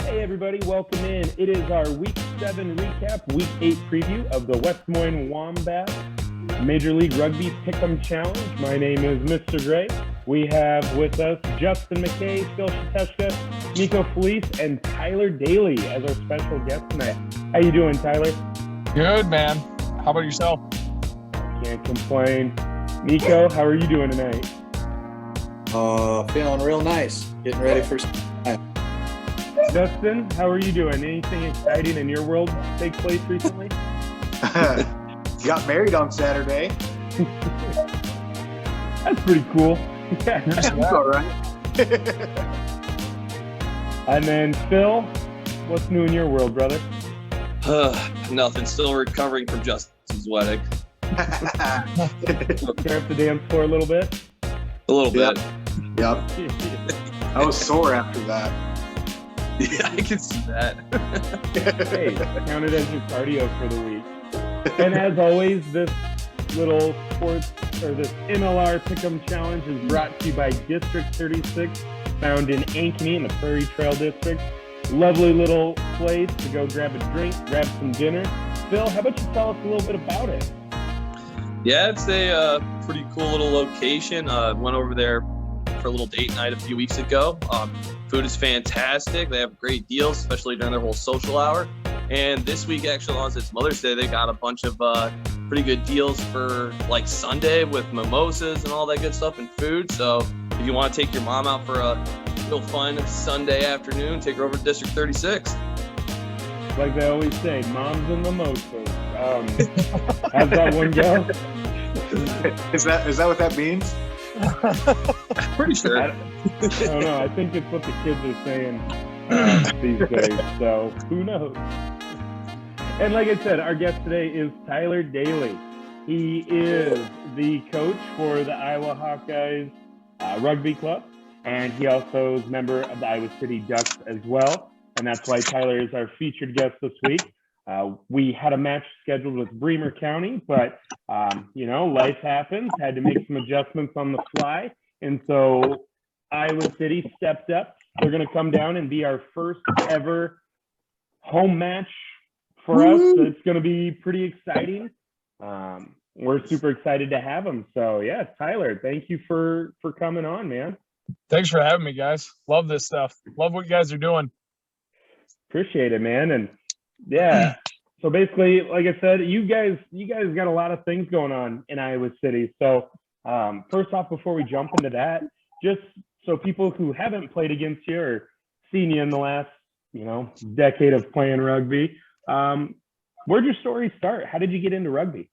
Hey everybody, welcome in. It is our Week 7 recap, Week 8 preview of the West Des Moines Wombats Major League Rugby Pick'em Challenge. My name is Mr. Gray. We have with us Justin McKay, Phil Shateshka, Nico Felice, and Tyler Dailey as our special guest tonight. How you doing, Tyler? Good, man. How about yourself? Can't complain. Nico, how are you doing tonight? Feeling real nice. Getting ready for some time. Justin, how are you doing? Anything exciting in your world take place recently? Got married on Saturday. That's pretty cool. Yeah. That's all right. And then Phil, what's new in your world, brother? Nothing. Still recovering from Justin's wedding. Tear up the dance floor a little bit? A little bit. Yep. I was sore after that. Yeah, I can see that. Hey, count it as your cardio for the week. And as always, this little sports or this MLR Pick'em Challenge is brought to you by District 36, found in Ankeny in the Prairie Trail District. Lovely little place to go grab a drink, grab some dinner. Phil, how about you tell us a little bit about it? Yeah, it's a pretty cool little location. Went over there for a little date night a few weeks ago. Food is fantastic. They have great deals, especially during their whole social hour. And this week, actually, on it's Mother's Day, they got a bunch of pretty good deals for like Sunday with mimosas and all that good stuff and food. So if you want to take your mom out for a real fun Sunday afternoon, take her over to District 36. Like they always say, moms and mimosas. How's that one go? Is that what that means? Pretty sure. I don't know. I think it's what the kids are saying these days. So who knows? And like I said, our guest today is Tyler Dailey. He is the coach for the Iowa Hawkeyes Rugby Club, and he also is a member of the Iowa City Ducks as well. And that's why Tyler is our featured guest this week. We had a match scheduled with Bremer County, but, life happens. Had to make some adjustments on the fly. And so Iowa City stepped up. They're going to come down and be our first ever home match for us. So it's going to be pretty exciting. We're super excited to have them. So, yeah, Tyler, thank you for coming on, man. Thanks for having me, guys. Love this stuff. Love what you guys are doing. Appreciate it, man. And yeah, so basically, like I said, you guys got a lot of things going on in Iowa City. So first off, before we jump into that, just so people who haven't played against you or seen you in the last, decade of playing rugby, where'd your story start? How did you get into rugby?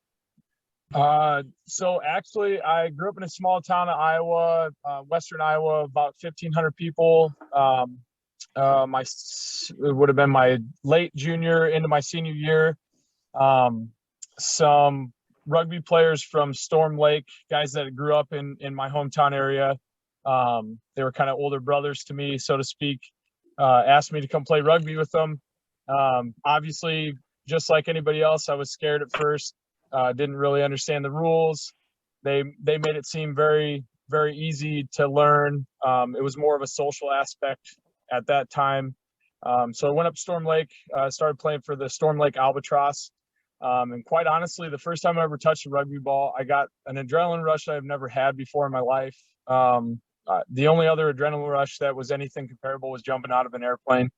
So actually, I grew up in a small town of Iowa, Western Iowa, about 1,500 people. It would have been my late junior into my senior year. Some rugby players from Storm Lake, guys that grew up in my hometown area. They were kind of older brothers to me, so to speak, asked me to come play rugby with them. Obviously, just like anybody else, I was scared at first, didn't really understand the rules. They made it seem very, very easy to learn. It was more of a social aspect at that time. So I went up Storm Lake, started playing for the Storm Lake Albatross. And quite honestly, the first time I ever touched a rugby ball, I got an adrenaline rush I've never had before in my life. The only other adrenaline rush that was anything comparable was jumping out of an airplane.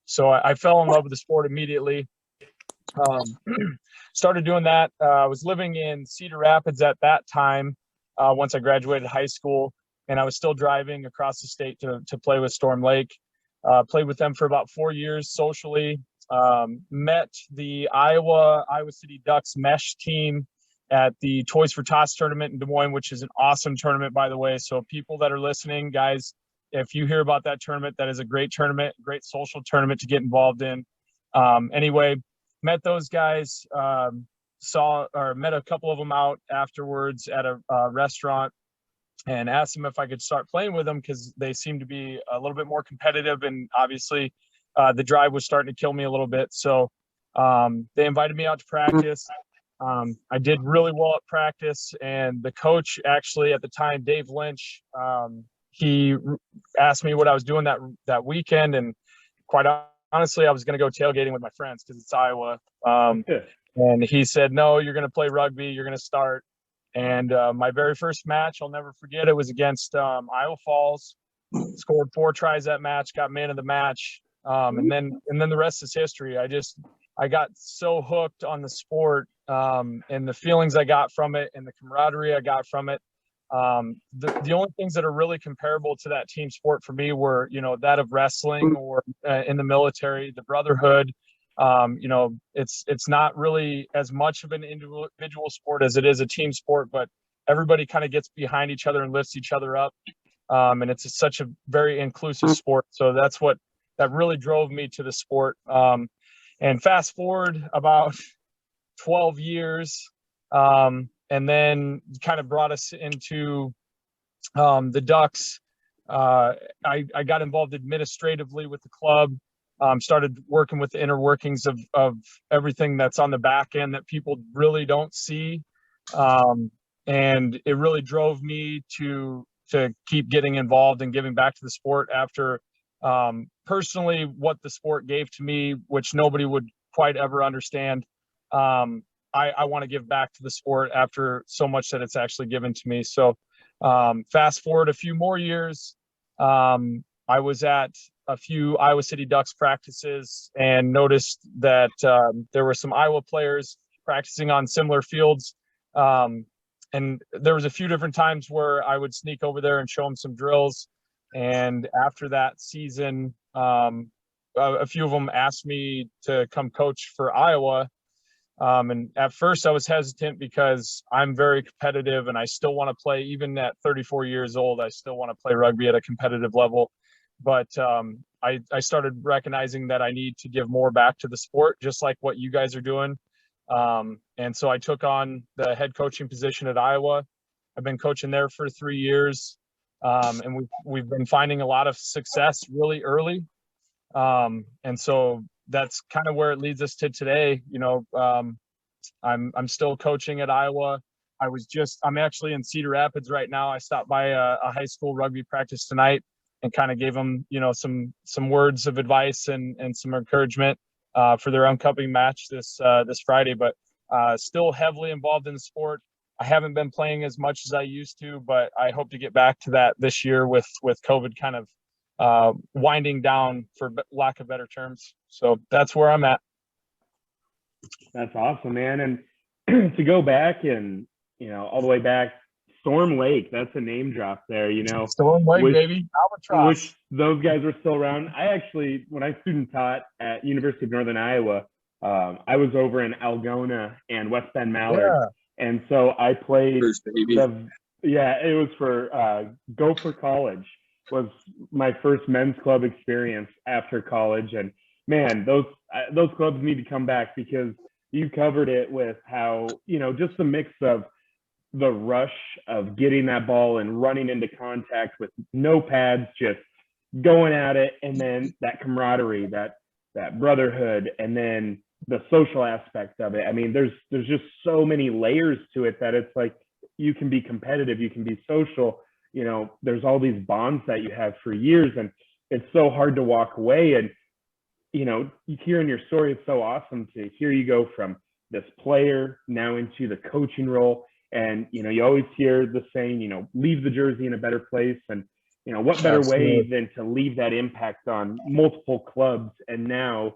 So I fell in love with the sport immediately. Started doing that. I was living in Cedar Rapids at that time, once I graduated high school. And I was still driving across the state to play with Storm Lake. Played with them for about 4 years socially. Met the Iowa City Ducks mesh team at the Toys for Tots tournament in Des Moines, which is an awesome tournament, by the way. So people that are listening, guys, if you hear about that tournament, that is a great tournament, great social tournament to get involved in. Anyway, met those guys, met a couple of them out afterwards at a restaurant, and asked them if I could start playing with them because they seemed to be a little bit more competitive. And obviously the drive was starting to kill me a little bit. So they invited me out to practice. I did really well at practice. And the coach actually at the time, Dave Lynch, he asked me what I was doing that weekend. And quite honestly, I was going to go tailgating with my friends because it's Iowa. Yeah. And he said, no, you're going to play rugby. You're going to start. And my very first match, I'll never forget, it was against Iowa Falls. Scored 4 tries that match, got man of the match. And then the rest is history. I got so hooked on the sport, and the feelings I got from it and the camaraderie I got from it. The only things that are really comparable to that team sport for me were, that of wrestling or in the military, the brotherhood. It's not really as much of an individual sport as it is a team sport, but everybody kind of gets behind each other and lifts each other up. And it's such a very inclusive sport. So that really drove me to the sport. And fast forward about 12 years, and then kind of brought us into the Ducks. I got involved administratively with the club, started working with the inner workings of everything that's on the back end that people really don't see. And it really drove me to keep getting involved and giving back to the sport after personally what the sport gave to me, which nobody would quite ever understand. I want to give back to the sport after so much that it's actually given to me. So fast forward a few more years, I was at a few Iowa City Ducks practices and noticed that there were some Iowa players practicing on similar fields. And there was a few different times where I would sneak over there and show them some drills. And after that season, a few of them asked me to come coach for Iowa. And at first I was hesitant because I'm very competitive and I still want to play. Even at 34 years old, I still want to play rugby at a competitive level. But I started recognizing that I need to give more back to the sport, just like what you guys are doing. And so I took on the head coaching position at Iowa. I've been coaching there for 3 years. And we've been finding a lot of success really early. And so that's kind of where it leads us to today. I'm still coaching at Iowa. I'm actually in Cedar Rapids right now. I stopped by a high school rugby practice tonight and kind of gave them, some words of advice and some encouragement for their upcoming match this Friday, but still heavily involved in the sport. I haven't been playing as much as I used to, but I hope to get back to that this year with COVID kind of winding down, for lack of better terms. So that's where I'm at. That's awesome, man. And to go back and, all the way back, Storm Lake, that's a name drop there, Storm Lake, baby. Albatross. Wish those guys were still around. I actually, when I student taught at University of Northern Iowa, I was over in Algona and West Bend Mallard. Yeah. And so I played it was for Gopher College was my first men's club experience after college. And man, those clubs need to come back, because you covered it with how, just the mix of the rush of getting that ball and running into contact with no pads, just going at it. And then that camaraderie, that brotherhood, and then the social aspect of it. I mean, there's just so many layers to it that it's like, you can be competitive, you can be social, there's all these bonds that you have for years, and it's so hard to walk away. And, hearing your story, it's so awesome to hear you go from this player now into the coaching role. And, you always hear the saying, leave the jersey in a better place. And, what better way than to leave that impact on multiple clubs, and now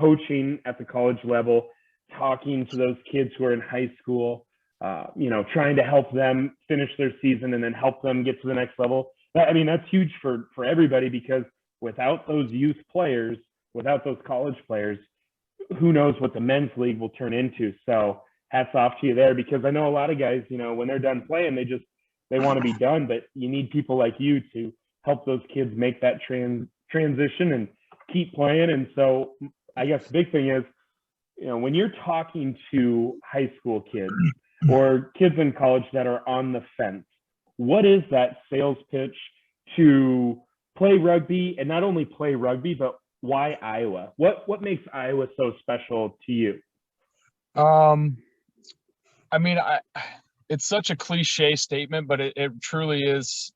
coaching at the college level, talking to those kids who are in high school, trying to help them finish their season and then help them get to the next level. That's huge for everybody, because without those youth players, without those college players, who knows what the men's league will turn into. So hats off to you there, because I know a lot of guys, when they're done playing, they want to be done, but you need people like you to help those kids make that transition and keep playing. And so I guess the big thing is, when you're talking to high school kids or kids in college that are on the fence, what is that sales pitch to play rugby, and not only play rugby, but why Iowa? What makes Iowa so special to you? It's such a cliche statement, but it truly is.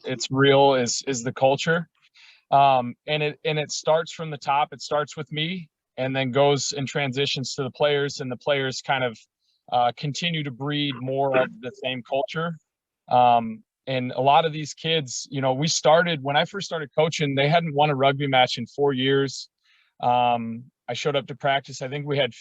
It's real. Is the culture. And it starts from the top. It starts with me, and then goes and transitions to the players, and the players kind of continue to breed more of the same culture. And a lot of these kids, when I first started coaching, they hadn't won a rugby match in 4 years. I showed up to practice. I think we had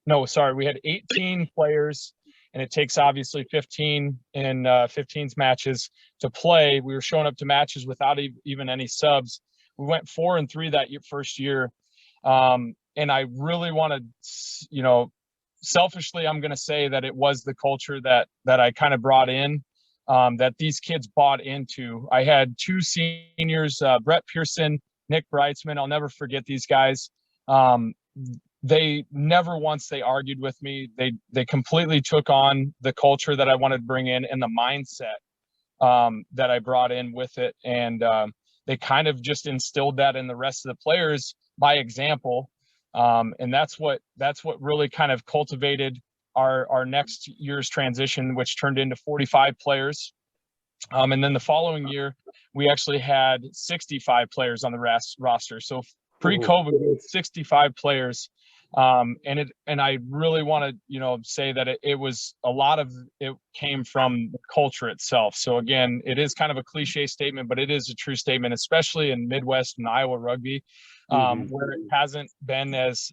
18 players, and it takes obviously 15 in 15's matches to play. We were showing up to matches without even any subs. We went 4-3 that first year. And I really wanted, selfishly, I'm going to say that it was the culture that I kind of brought in, that these kids bought into. I had 2 seniors, Brett Pearson, Nick Breitzman. I'll never forget these guys. They never once they argued with me. They completely took on the culture that I wanted to bring in, and the mindset that I brought in with it. And they kind of just instilled that in the rest of the players by example. And that's what really kind of cultivated our next year's transition, which turned into 45 players. And then the following year, we actually had 65 players on the roster. So pre-COVID, we had 65 players. And I really want to, say that it was a lot of it came from the culture itself. So again, it is kind of a cliche statement, but it is a true statement, especially in Midwest and Iowa rugby, where it hasn't been as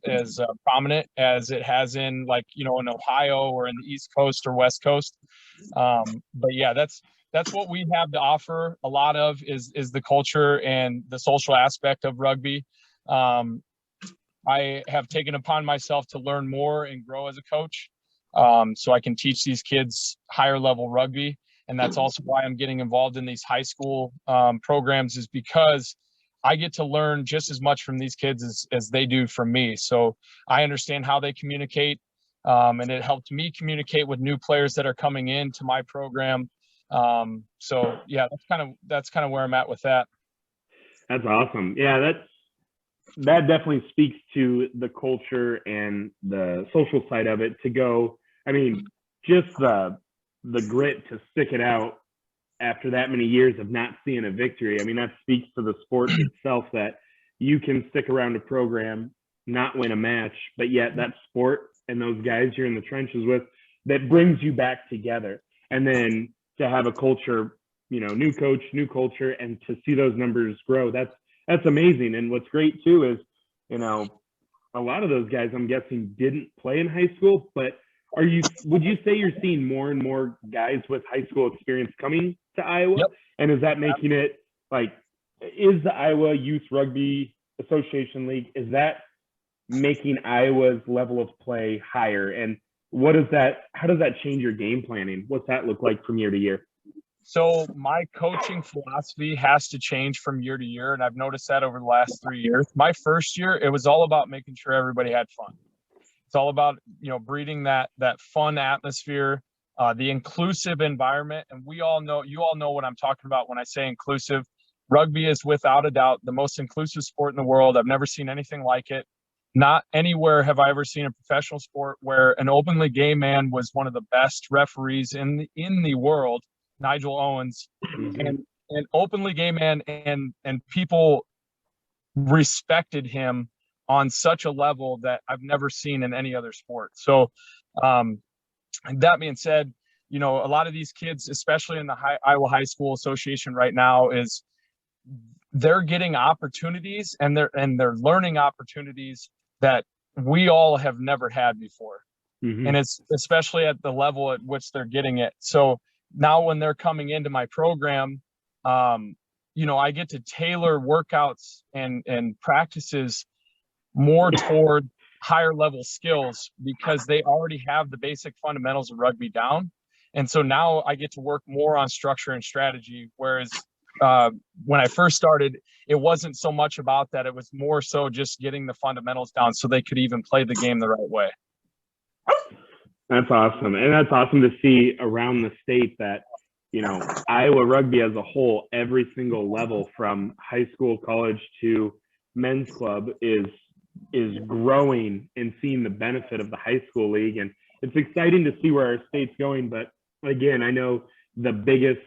prominent as it has in in Ohio or in the East Coast or West Coast. But yeah, that's what we have to offer. A lot of is the culture and the social aspect of rugby. I have taken upon myself to learn more and grow as a coach, so I can teach these kids higher level rugby. And that's also why I'm getting involved in these high school programs, is because I get to learn just as much from these kids as they do from me. So I understand how they communicate, and it helped me communicate with new players that are coming into my program. So yeah, that's kind of where I'm at with that. That's awesome. Yeah, that definitely speaks to the culture and the social side of it. To go, I mean, just the grit to stick it out after that many years of not seeing a victory. I mean, that speaks to the sport itself, that you can stick around a program, not win a match, but yet that sport and those guys you're in the trenches with, that brings you back together. And then to have a culture, new coach, new culture, and to see those numbers grow, that's amazing. And what's great too is, a lot of those guys, I'm guessing, didn't play in high school, but would you say you're seeing more and more guys with high school experience coming to Iowa? Yep. And is that making it is the Iowa Youth Rugby Association League, is that making Iowa's level of play higher? And how does that change your game planning? What's that look like from year to year? So my coaching philosophy has to change from year to year, and I've noticed that over the last 3 years. My first year, it was all about making sure everybody had fun. It's all about, breeding that fun atmosphere, the inclusive environment. And you all know what I'm talking about when I say inclusive. Rugby is without a doubt the most inclusive sport in the world. I've never seen anything like it. Not anywhere have I ever seen a professional sport where an openly gay man was one of the best referees in the world, Nigel Owens, and openly gay man, and people respected him on such a level that I've never seen in any other sport. So that being said, a lot of these kids, especially in the Iowa High School Association right now, they're getting opportunities and they're learning opportunities that we all have never had before. And it's especially at the level at which they're getting it. So now when they're coming into my program, I get to tailor workouts and practices more toward higher level skills, because they already have the basic fundamentals of rugby down. And so now I get to work more on structure and strategy. Whereas when I first started, it wasn't so much about that. It was more so just getting the fundamentals down so they could even play the game the right way. That's awesome. And that's awesome to see around the state that, Iowa rugby as a whole, every single level from high school, college to men's club is growing and seeing the benefit of the high school league. And it's exciting to see where our state's going. But again, I know the biggest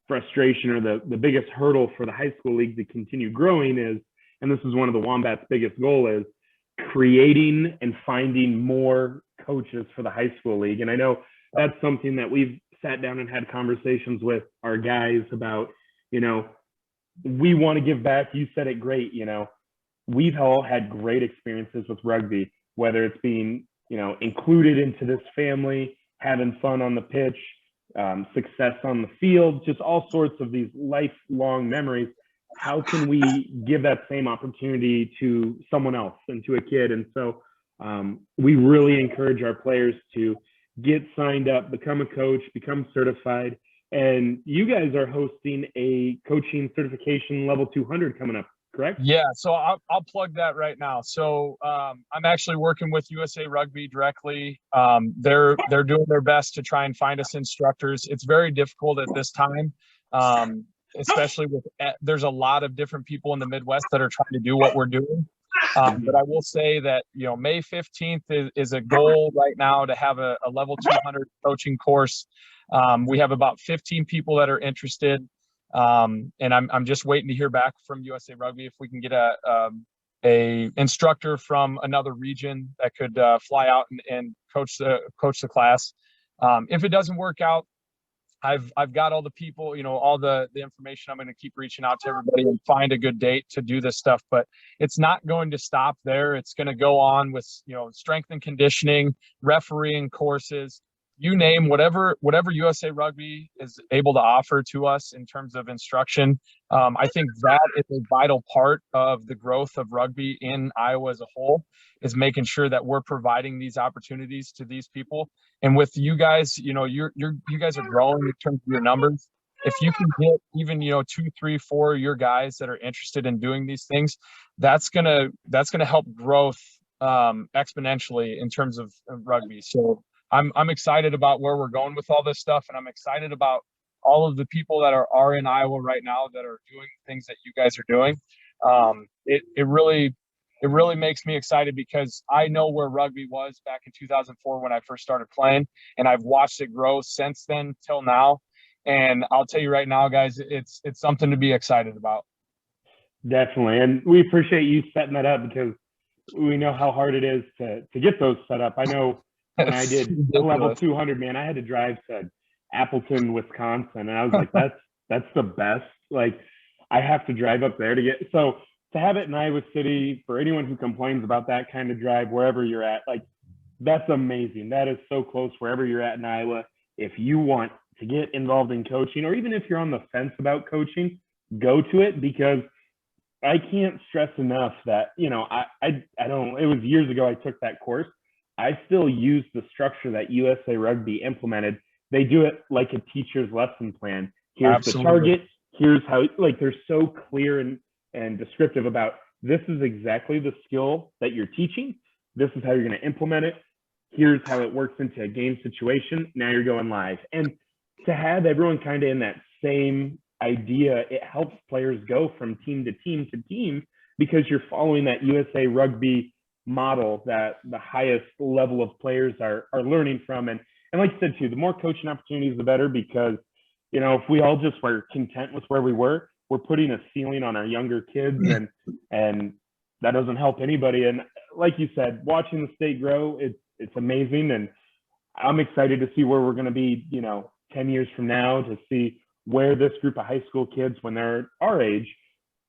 frustration or the biggest hurdle for the high school league to continue growing is, and this is one of the Wombats' biggest goal, is creating and finding more coaches for the high school league. And I know that's something that we've sat down and had conversations with our guys about. We want to give back. You said it great. We've all had great experiences with rugby, whether it's being, included into this family, having fun on the pitch, success on the field, just all sorts of these lifelong memories. How can we give that same opportunity to someone else and to a kid? And so we really encourage our players to get signed up, become a coach, become certified. And you guys are hosting a coaching certification level 200 coming up, correct? Yeah, so I'll plug that right now. So I'm actually working with USA Rugby directly. They're doing their best to try and find us instructors. It's very difficult at this time, especially with there's a lot of different people in the Midwest that are trying to do what we're doing. But I will say that May 15th is a goal right now to have a level 200 coaching course. We have about 15 people that are interested. And I'm just waiting to hear back from USA Rugby if we can get a instructor from another region that could fly out and coach the class. If it doesn't work out, I've got all the people, all the information. I'm going to keep reaching out to everybody and find a good date to do this stuff. But it's not going to stop there. It's going to go on with strength and conditioning, refereeing courses. You name whatever USA Rugby is able to offer to us in terms of instruction. I think that is a vital part of the growth of rugby in Iowa as a whole, is making sure that we're providing these opportunities to these people. And with you guys, you guys are growing in terms of your numbers. If you can get even 2, 3, 4 of your guys that are interested in doing these things, that's gonna help growth exponentially in terms of rugby. So I'm excited about where we're going with all this stuff, and I'm excited about all of the people that are in Iowa right now that are doing things that you guys are doing. It really makes me excited because I know where rugby was back in 2004 when I first started playing, and I've watched it grow since then till now. And I'll tell you right now, guys, it's something to be excited about. Definitely, and we appreciate you setting that up because we know how hard it is to get those set up. I know. When I did level 200, man, I had to drive to Appleton, Wisconsin, and I was like, that's the best. Like, I have to drive up there to get. So to have it in Iowa City, for anyone who complains about that kind of drive, wherever you're at, like, that's amazing. That is so close wherever you're at in Iowa. If you want to get involved in coaching, or even if you're on the fence about coaching, go to it, because I can't stress enough that, I don't. It was years ago I took that course. I still use the structure that USA Rugby implemented. They do it like a teacher's lesson plan. Here's Absolutely. The target. Here's how, they're so clear and descriptive about, this is exactly the skill that you're teaching. This is how you're going to implement it. Here's how it works into a game situation. Now you're going live. And to have everyone kind of in that same idea, it helps players go from team to team to team, because you're following that USA Rugby model that the highest level of players are learning from. And like you said too, the more coaching opportunities, the better, because if we all just were content with where we're putting a ceiling on our younger kids, and that doesn't help anybody. And like you said, watching the state grow, it's amazing, and I'm excited to see where we're going to be 10 years from now, to see where this group of high school kids, when they're our age,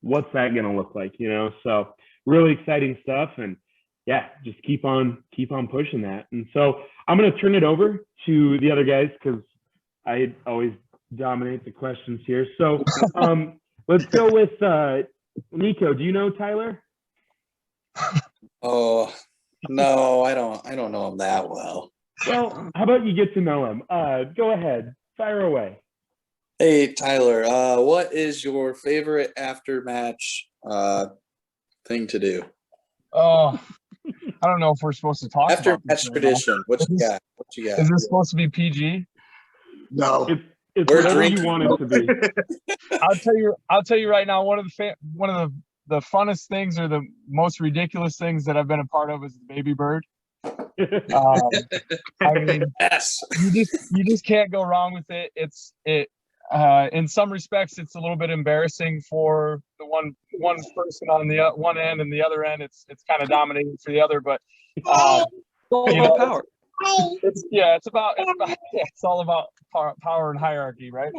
what's that going to look like, so really exciting stuff. And yeah, just keep on pushing that. And so I'm going to turn it over to the other guys, because I always dominate the questions here. So let's go with Nico. Do you know Tyler? Oh, no, I don't know him that well. Well, how about you get to know him? Go ahead, fire away. Hey, Tyler, what is your favorite after match thing to do? Oh, I don't know if we're supposed to talk after about match tradition. What you got? Is this supposed to be PG? No, it's whatever you want it to be. I'll tell you right now. One of the funnest things, or the most ridiculous things that I've been a part of, is the baby bird. I mean, Yes. you just can't go wrong with it. in some respects, it's a little bit embarrassing for the one person on the one end, and the other end, it's kind of dominating for the other. But Power. it's all about power and hierarchy, right?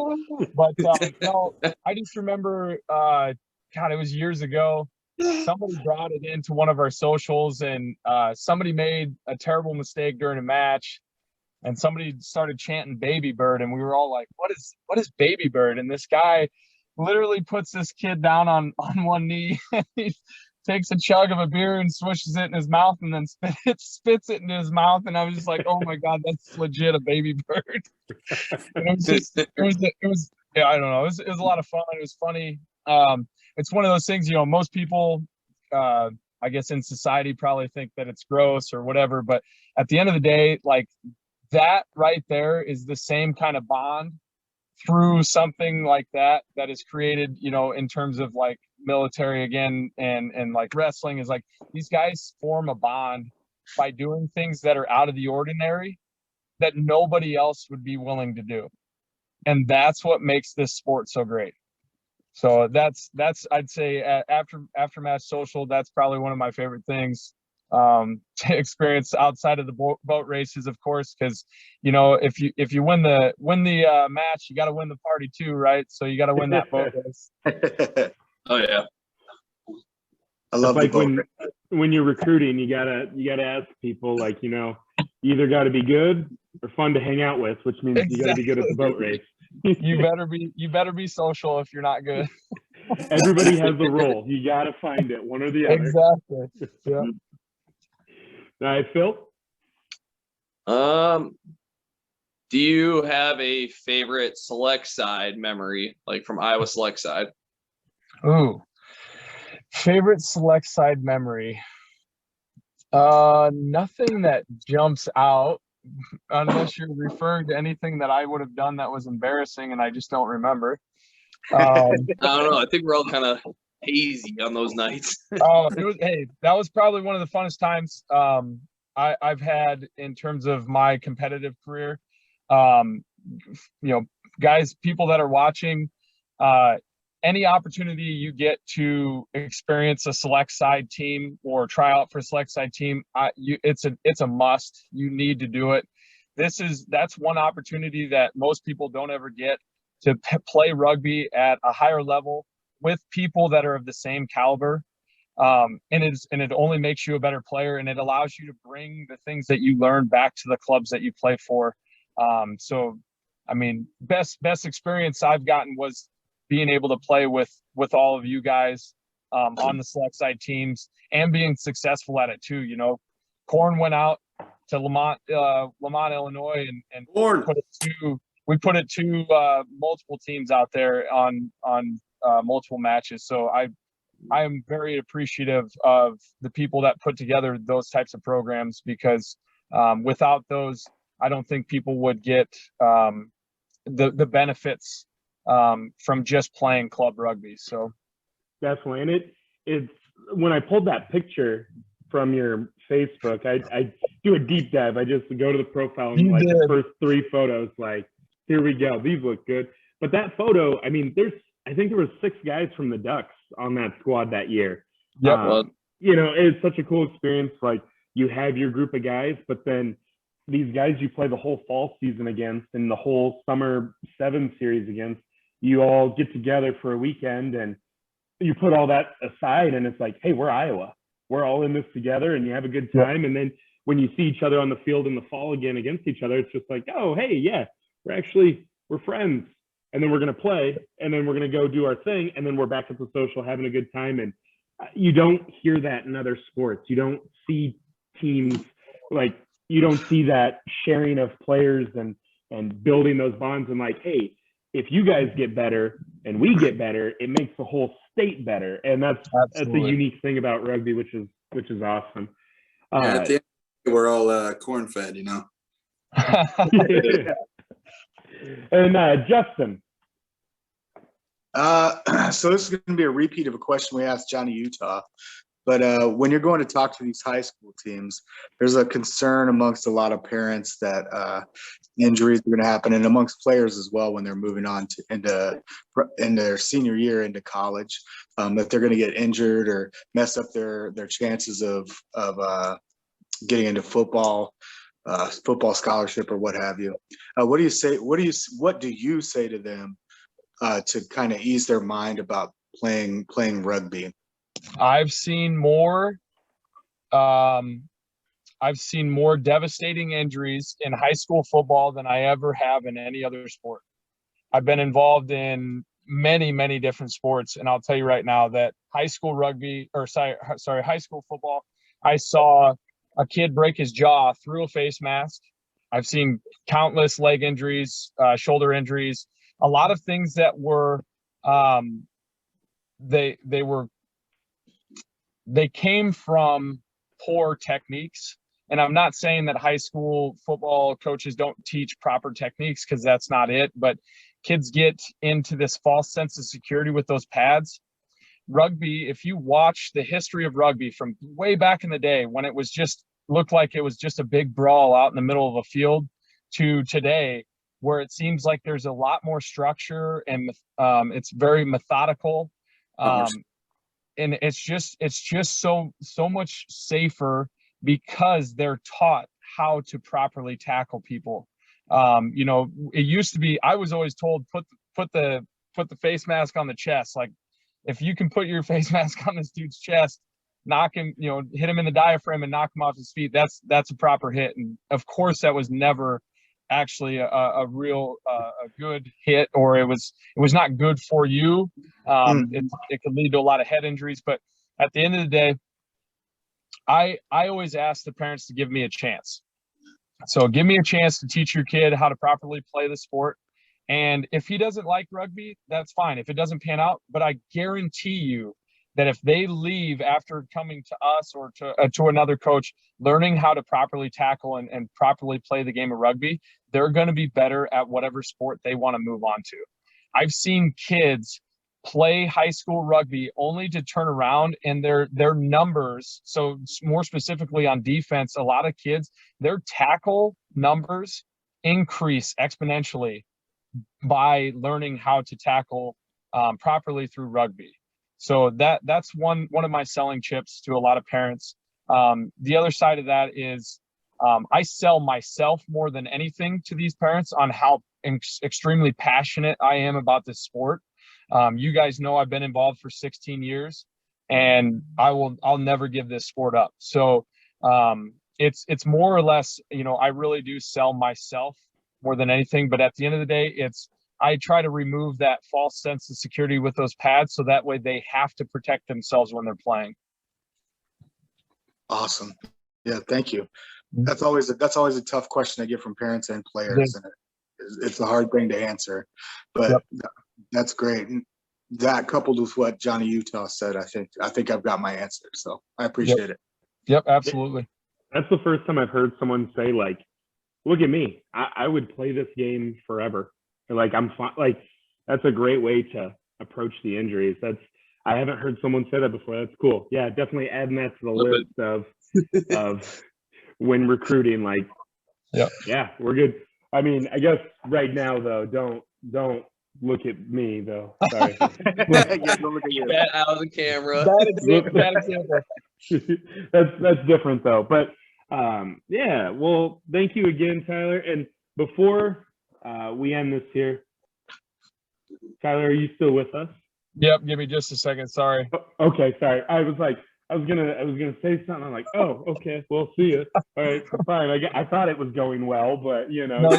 But no, I just remember, God, it was years ago. Somebody brought it into one of our socials, and somebody made a terrible mistake during a match, and somebody started chanting "Baby Bird," and we were all like, "What is Baby Bird?" And this guy literally puts this kid down on one knee. He takes a chug of a beer and swishes it in his mouth, and then spits it into his mouth. And I was just like, "Oh my God, that's legit a baby bird." And it was yeah, I don't know. It was a lot of fun. It was funny. It's one of those things, most people, I guess in society probably think that it's gross or whatever, but at the end of the day, like, that right there is the same kind of bond through something like that is created, in terms of like military again, and like wrestling is like, these guys form a bond by doing things that are out of the ordinary that nobody else would be willing to do. And that's what makes this sport so great. So that's I'd say after match social, that's probably one of my favorite things to experience outside of the boat races, of course, because if you win the match, you got to win the party too, right? So you got to win that boat race. Oh yeah, I love like the when you're recruiting, you gotta ask people, like, you either got to be good or fun to hang out with, which means you got to be good at the boat race. You better be social if you're not good. Everybody has a role. You got to find it, one or the other. Exactly. Yeah. All right, Phil. Do you have a favorite select side memory, like from Iowa select side? Ooh, favorite select side memory. Nothing that jumps out, unless you're referring to anything that I would have done that was embarrassing and I just don't remember. I don't know. I think we're all kind of hazy on those nights. That was probably one of the funnest times I've had in terms of my competitive career. Guys, people that are watching, any opportunity you get to experience a select side team or try out for a select side team, it's a must. You need to do it. That's one opportunity that most people don't ever get, to play rugby at a higher level with people that are of the same caliber. And it only makes you a better player, and it allows you to bring the things that you learn back to the clubs that you play for. So, I mean, best experience I've gotten was being able to play with all of you guys on the select side teams, and being successful at it too. Corn went out to Lamont, Illinois, and we put it to multiple teams out there on multiple matches. So I am very appreciative of the people that put together those types of programs, because without those, I don't think people would get the benefits from just playing club rugby. So definitely. And it's when I pulled that picture from your Facebook, I do a deep dive. I just go to the profile and the first 3 photos, like, here we go, these look good. But that photo, I mean, I think there were 6 guys from the Ducks on that squad that year. Yeah. It's such a cool experience. Like, you have your group of guys, but then these guys you play the whole fall season against and the whole summer 7 series against, you all get together for a weekend and you put all that aside, and it's like, hey, we're Iowa. We're all in this together, and you have a good time. And then when you see each other on the field in the fall again against each other, it's just like, oh, hey, yeah, we're friends. And then we're going to play, and then we're going to go do our thing, and then we're back at the social having a good time. And you don't hear that in other sports. You don't see teams, like, you don't see that sharing of players and building those bonds, and like, hey, if you guys get better and we get better, it makes the whole state better. And that's a unique thing about rugby, which is awesome. At the end, we're all corn fed, And Justin. So this is going to be a repeat of a question we asked Johnny Utah. But when you're going to talk to these high school teams, there's a concern amongst a lot of parents that Injuries are going to happen, and amongst players as well when they're moving on to in their senior year into college, that they're going to get injured or mess up their chances of getting into football scholarship or what have you. What do you say? What do you say to them to kind of ease their mind about playing rugby? I've seen more devastating injuries in high school football than I ever have in any other sport. I've been involved in many, many different sports, and I'll tell you right now that high school football, I saw a kid break his jaw through a face mask. I've seen countless leg injuries, shoulder injuries, a lot of things that were they came from poor techniques. And I'm not saying that high school football coaches don't teach proper techniques, because that's not it. But kids get into this false sense of security with those pads. Rugby, if you watch the history of rugby from way back in the day when it was looked like it was just a big brawl out in the middle of a field, to today, where it seems like there's a lot more structure and it's very methodical. And it's just so much safer, because they're taught how to properly tackle people. It used to be, I was always told, put the face mask on the chest. Like, if you can put your face mask on this dude's chest, knock him, hit him in the diaphragm and knock him off his feet, that's a proper hit. And of course that was never actually a real a good hit, or it was not good for you. It could lead to a lot of head injuries. But at the end of the day, I always ask the parents to give me a chance. So give me a chance to teach your kid how to properly play the sport. And if he doesn't like rugby, that's fine. If it doesn't pan out, but I guarantee you that if they leave after coming to us or to another coach, learning how to properly tackle and properly play the game of rugby, they're going to be better at whatever sport they want to move on to. I've seen kids play high school rugby only to turn around and their numbers. So more specifically on defense, a lot of kids, their tackle numbers increase exponentially by learning how to tackle properly through rugby. So that's one of my selling chips to a lot of parents. The other side of that is I sell myself more than anything to these parents on how extremely passionate I am about this sport. You guys know I've been involved for 16 years, and I'll never give this sport up. So it's more or less, I really do sell myself more than anything. But at the end of the day, I try to remove that false sense of security with those pads, so that way they have to protect themselves when they're playing. Awesome. Yeah, thank you. That's always a tough question I get from parents and players, and it's a hard thing to answer. But that's great. And that, coupled with what Johnny Utah said, I think I've got my answer. So I appreciate it. Yep, absolutely. That's the first time I've heard someone say, like, look at me. I would play this game forever. Like, I'm fine. Like, that's a great way to approach the injuries. I haven't heard someone say that before. That's cool. Yeah, definitely adding that to the list of when recruiting. Like, yeah, we're good. I mean, I guess right now though, don't look at me though. Sorry. Don't look at you. Get out of the camera. Bad example. That's different though. But yeah. Well, thank you again, Tyler. And before we end this here, Tyler, are you still with us? Yep. Give me just a second. Sorry. Okay. Sorry. I was gonna say something. I'm like, oh, okay. We'll see you. All right. Fine. I thought it was going well, but No,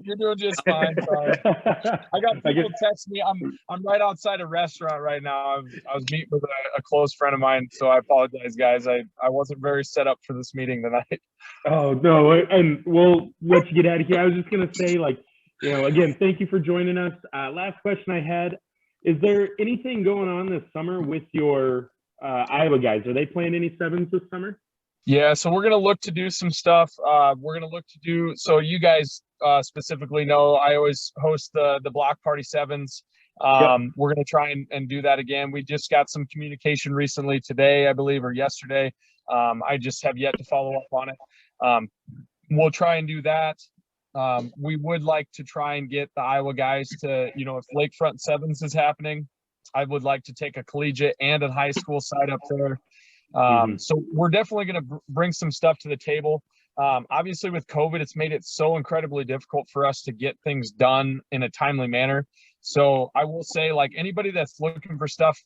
you're doing just fine. Sorry. I got people text me. I'm right outside a restaurant right now. I was meeting with a close friend of mine, so I apologize, guys. I wasn't very set up for this meeting tonight. Oh no, and we'll let you get out of here. I was just gonna say, like, again, thank you for joining us. Last question I had: is there anything going on this summer with your Iowa guys? Are they playing any sevens this summer? Yeah, so we're gonna look to do some stuff. So you guys specifically know I always host the block party sevens. We're gonna try and do that again. We just got some communication recently today, I believe, or yesterday. I just have yet to follow up on it. We'll try and do that. We would like to try and get the Iowa guys to, if Lakefront Sevens is happening, I would like to take a collegiate and a high school side up there. So we're definitely going to bring some stuff to the table. Obviously with COVID, it's made it so incredibly difficult for us to get things done in a timely manner. So I will say, like, anybody that's looking for stuff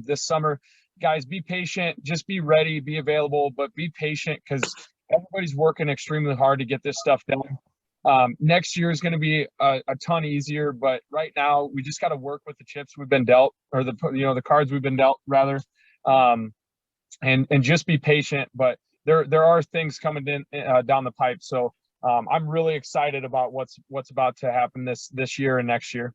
this summer, guys, be patient, just be ready, be available, but be patient because everybody's working extremely hard to get this stuff done. Next year is going to be a ton easier, but right now we just got to work with the chips we've been dealt, or the cards we've been dealt rather. And just be patient, but there are things coming in down the pipe. So I'm really excited about what's about to happen this year and next year.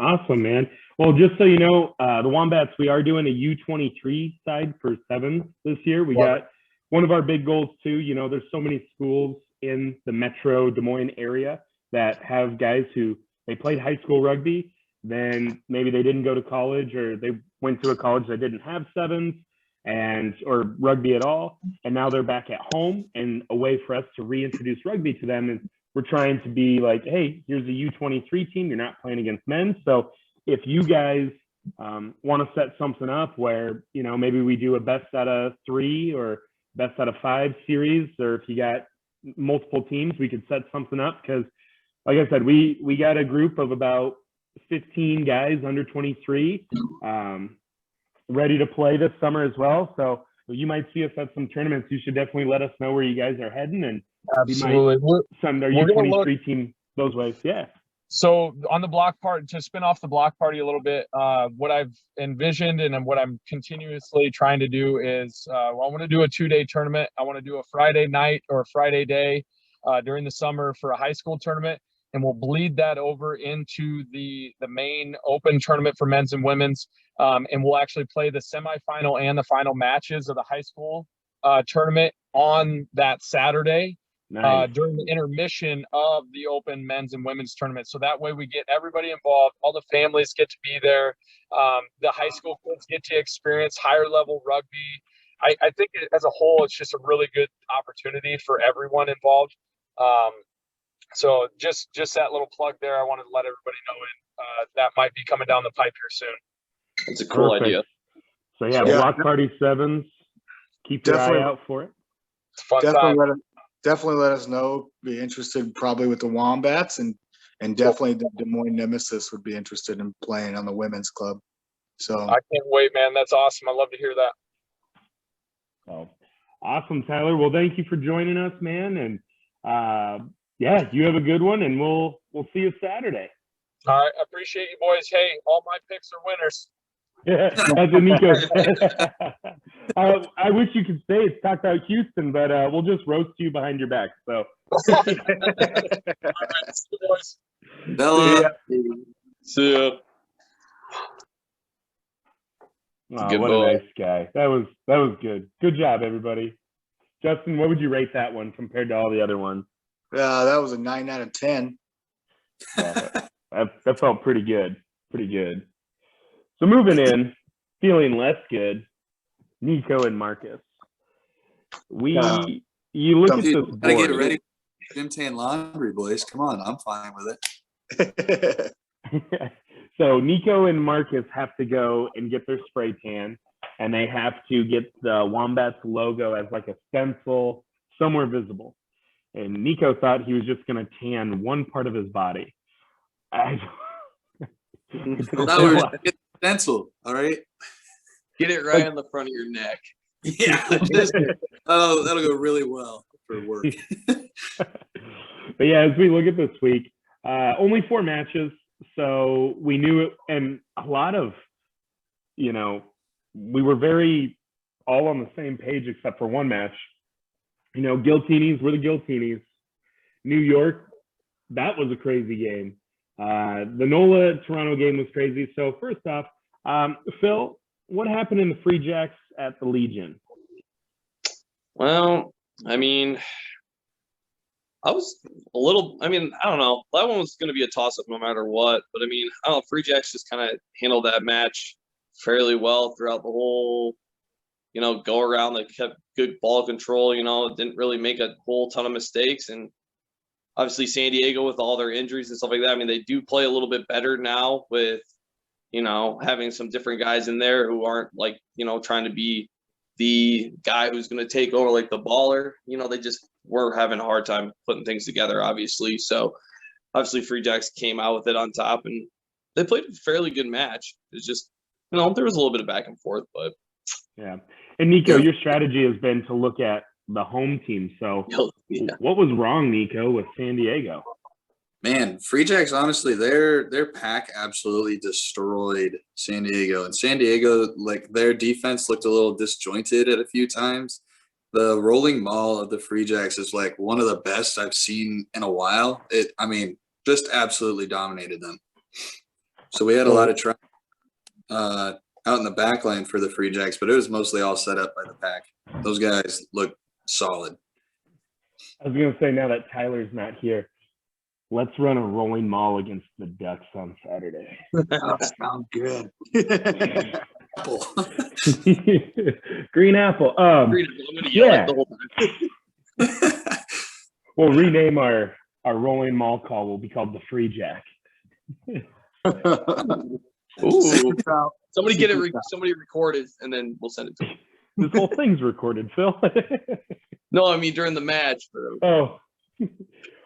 Awesome, man. Well, just so you know, the Wombats, we are doing a U23 side for sevens this year. We got one of our big goals too. There's so many schools in the Metro Des Moines area that have guys who they played high school rugby, then maybe they didn't go to college, or they went to a college that didn't have sevens or rugby at all, and now they're back at home, and a way for us to reintroduce rugby to them is we're trying to be like, hey, here's a U23 team, you're not playing against men. So if you guys want to set something up where maybe we do a best out of 3 or best out of 5 series, or if you got multiple teams, we could set something up, because like I said, we got a group of about 15 guys under 23 ready to play this summer as well. So you might see us at some tournaments. You should definitely let us know where you guys are heading, and absolutely we might send our U23 team those ways. Yeah. So on the block party, to spin off the block party a little bit, what I've envisioned and what I'm continuously trying to do is I want to do a 2-day tournament. I want to do a Friday night or a Friday day during the summer for a high school tournament, and we'll bleed that over into the main open tournament for men's and women's. And we'll actually play the semifinal and the final matches of the high school tournament on that Saturday. Nice. During the intermission of the open men's and women's tournament. So that way we get everybody involved, all the families get to be there, the high school kids get to experience higher level rugby. I think as a whole, it's just a really good opportunity for everyone involved. So just that little plug there, I wanted to let everybody know, and that might be coming down the pipe here soon. That's a cool idea. So yeah, block party sevens, keep your eye out for it. It's fun time. Definitely let us know. Be interested probably with the Wombats, and definitely the Des Moines Nemesis would be interested in playing on the women's club. So I can't wait, man. That's awesome. I love to hear that. Oh, awesome, Tyler. Well, thank you for joining us, man. And yeah, you have a good one, and we'll see you Saturday. All right, I appreciate you, boys. Hey, all my picks are winners. Yeah, that's what Nico said. I wish you could say it's talked about Houston, but we'll just roast you behind your back. So. All right, see you, boys. See ya. Oh, what a nice guy. That was good. Good job, everybody. Justin, what would you rate that one compared to all the other ones? That was a 9 out of 10. Yeah, that felt pretty good. Pretty good. So moving in, feeling less good, Nico and Marcus. You look at this board. Gotta get ready. Gym tan laundry, boys. Come on, I'm fine with it. So Nico and Marcus have to go and get their spray tan, and they have to get the Wombats logo as like a stencil somewhere visible. And Nico thought he was just going to tan one part of his body. Stencil, all right. Get it right on the front of your neck. Yeah, that'll go really well for work. But yeah, as we look at this week, only 4 matches, so we knew it, and a lot of, we were very all on the same page except for one match. Giltinis were the Giltinis. New York, that was a crazy game. The NOLA Toronto game was crazy. So first off, Phil, what happened in the Free Jacks at the Legion? Well, I mean, I don't know. That one was going to be a toss-up no matter what. But, I mean, I don't know. Free Jacks just kind of handled that match fairly well throughout the whole, go around. They kept good ball control, didn't really make a whole ton of mistakes. And obviously San Diego with all their injuries and stuff like that. I mean, they do play a little bit better now with, having some different guys in there who aren't like, trying to be the guy who's going to take over like the baller. They just were having a hard time putting things together, obviously. So obviously Free Jacks came out with it on top, and they played a fairly good match. It's just, there was a little bit of back and forth, but yeah. And Nico, your strategy has been to look at the home team. So what was wrong, Nico, with San Diego? Man, Free Jacks, honestly, their pack absolutely destroyed San Diego. And San Diego, like, their defense looked a little disjointed at a few times. The rolling maul of the Free Jacks is like one of the best I've seen in a while. Just absolutely dominated them. So we had a lot of try out in the back line for the Free Jacks, but it was mostly all set up by the pack. Those guys look solid. I was going to say, now that Tyler's not here, let's run a rolling maul against the Ducks on Saturday. That sounds good. Apple. Green apple. I'm going to yell it the whole time. We'll rename our rolling maul call. Will be called the Free Jack. Ooh. Somebody get it. Somebody record it, and then we'll send it to them. This whole thing's recorded, Phil. No, I mean during the match. Oh,